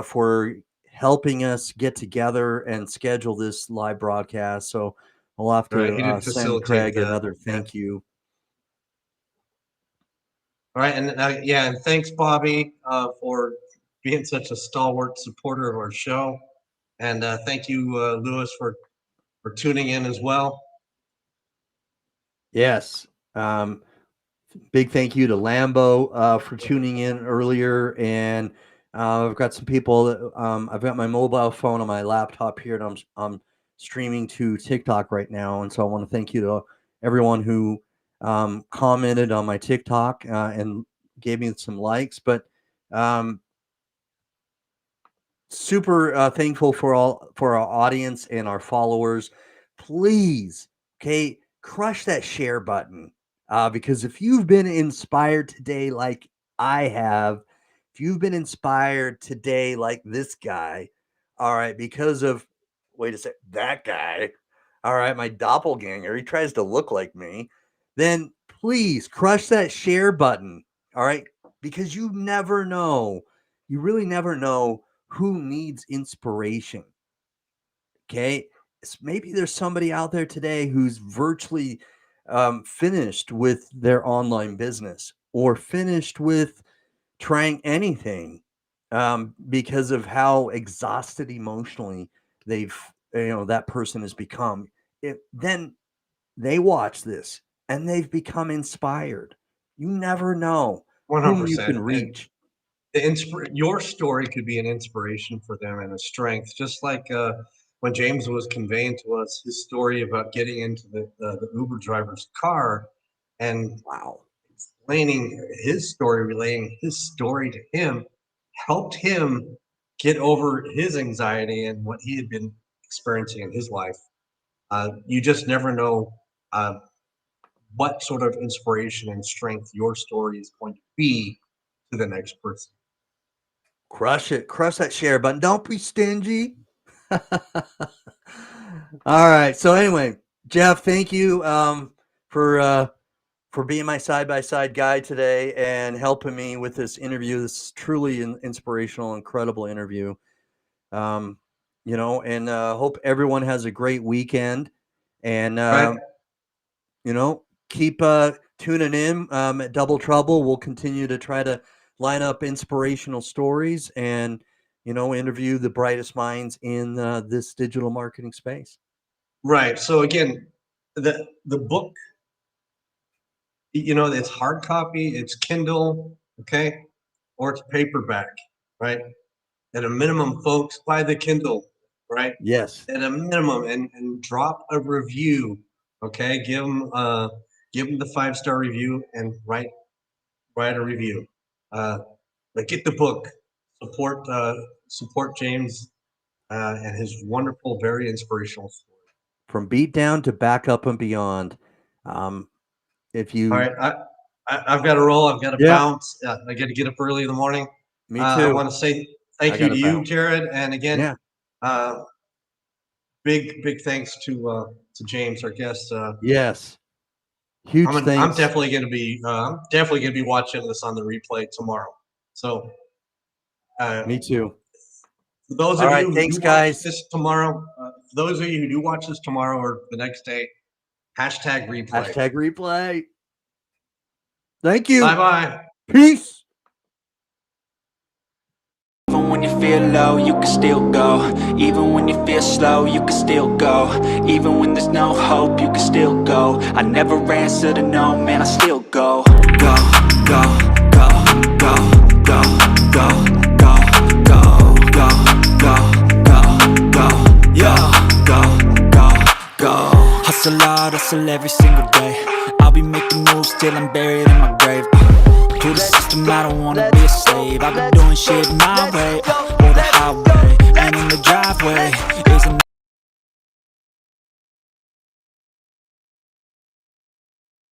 Speaker 2: for helping us get together and schedule this live broadcast. So I'll have to send Craig another thank you.
Speaker 3: All right, and and thanks, Bobby, for being such a stalwart supporter of our show, and thank you, Lewis, for tuning in as well.
Speaker 2: Yes. Big thank you to Lambo for tuning in earlier, and I've got some people that I've got my mobile phone on my laptop here, and I'm streaming to TikTok right now, and so I want to thank you to everyone who commented on my TikTok and gave me some likes, but um, super thankful for our audience and our followers. Please, okay, crush that share button because if you've been inspired today like I have, if you've been inspired today like this guy, all right, because of wait a sec, that guy, all right, my doppelganger, he tries to look like me, then please crush that share button, all right, because you never know, you really never know who needs inspiration. Okay. Maybe there's somebody out there today who's virtually finished with their online business or finished with trying anything because of how exhausted emotionally they've, that person has become. Then they watch this and they've become inspired. You never know whom you
Speaker 3: 100%.
Speaker 2: can reach.
Speaker 3: Your story could be an inspiration for them and a strength, just like when James was conveying to us his story about getting into the Uber driver's car and
Speaker 2: Wow.
Speaker 3: explaining his story, relaying his story to him, helped him get over his anxiety and what he had been experiencing in his life. You just never know what sort of inspiration and strength your story is going to be to the next person.
Speaker 2: Crush it. Crush that share button. Don't be stingy. All right. So anyway, Jeff, thank you for being my side-by-side guide today and helping me with this interview. This is truly an inspirational, incredible interview. And hope everyone has a great weekend. And
Speaker 3: Right.
Speaker 2: keep tuning in at Double Trouble. We'll continue to try to line up inspirational stories and interview the brightest minds in this digital marketing space.
Speaker 3: Right. So again, the book, it's hard copy, it's Kindle, okay, or it's paperback, right? At a minimum, folks, buy the Kindle, right?
Speaker 2: Yes.
Speaker 3: At a minimum, and drop a review, okay? Give them the 5-star review and write a review. But get the book, support James and his wonderful, very inspirational story.
Speaker 2: From beat down to back up and beyond. If you
Speaker 3: All right, I've got to roll. I've got to bounce. I got to get up early in the morning.
Speaker 2: Me too.
Speaker 3: I want to say thank you to you,
Speaker 2: bounce.
Speaker 3: Jared, and again, big thanks to James, our guest.
Speaker 2: Yes, huge
Speaker 3: I'm
Speaker 2: thanks.
Speaker 3: definitely going to be watching this on the replay tomorrow. So,
Speaker 2: me too.
Speaker 3: For those
Speaker 2: All
Speaker 3: of
Speaker 2: right,
Speaker 3: you who
Speaker 2: thanks,
Speaker 3: do
Speaker 2: guys.
Speaker 3: watch this tomorrow, for those of you who do watch this tomorrow or the next day, #replay.
Speaker 2: #replay. Thank you.
Speaker 3: Bye-bye.
Speaker 2: Peace.
Speaker 1: Even when you feel low, you can still go. Even when you feel slow, you can still go. Even when there's no hope, you can still go. I never answer to no, man, I still go. Go, go, go, go, go, go, go, go, go, go, go, go, yeah, go, go, go. Hustle hard, hustle every single day. I'll be making moves till I'm buried in my grave. To the system, I don't wanna be a slave. I've been doing shit my way, or the highway.